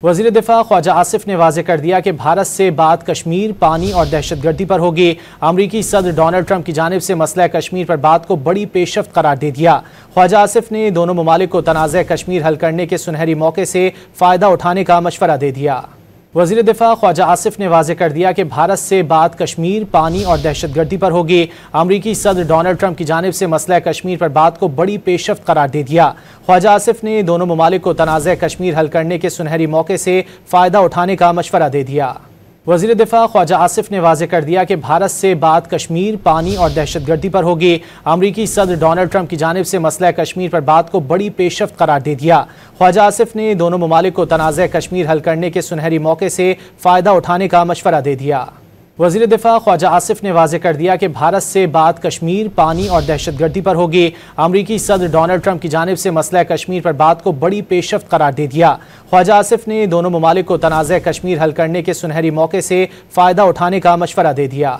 وزیر دفاع خواجہ آصف نے واضح کر دیا کہ بھارت سے بات کشمیر، پانی اور دہشت گردی پر ہوگی۔ امریکی صدر ڈونلڈ ٹرمپ کی جانب سے مسئلہ کشمیر پر بات کو بڑی پیش رفت قرار دے دیا۔ خواجہ آصف نے دونوں ممالک کو تنازع کشمیر حل کرنے کے سنہری موقع سے فائدہ اٹھانے کا مشورہ دے دیا۔ وزیر دفاع خواجہ آصف نے واضح کر دیا کہ بھارت سے بات کشمیر، پانی اور دہشت گردی پر ہوگی۔ امریکی صدر ڈونلڈ ٹرمپ کی جانب سے مسئلہ کشمیر پر بات کو بڑی پیش رفت قرار دے دیا۔ خواجہ آصف نے دونوں ممالک کو تنازع کشمیر حل کرنے کے سنہری موقع سے فائدہ اٹھانے کا مشورہ دے دیا۔ وزیر دفاع خواجہ آصف نے واضح کر دیا کہ بھارت سے بات کشمیر، پانی اور دہشت گردی پر ہوگی۔ امریکی صدر ڈونلڈ ٹرمپ کی جانب سے مسئلہ کشمیر پر بات کو بڑی پیش رفت قرار دے دیا۔ خواجہ آصف نے دونوں ممالک کو تنازع کشمیر حل کرنے کے سنہری موقع سے فائدہ اٹھانے کا مشورہ دے دیا۔ وزیر دفاع خواجہ آصف نے واضح کر دیا کہ بھارت سے بات کشمیر، پانی اور دہشت گردی پر ہوگی۔ امریکی صدر ڈونلڈ ٹرمپ کی جانب سے مسئلہ کشمیر پر بات کو بڑی پیش رفت قرار دے دیا۔ خواجہ آصف نے دونوں ممالک کو تنازع کشمیر حل کرنے کے سنہری موقع سے فائدہ اٹھانے کا مشورہ دے دیا۔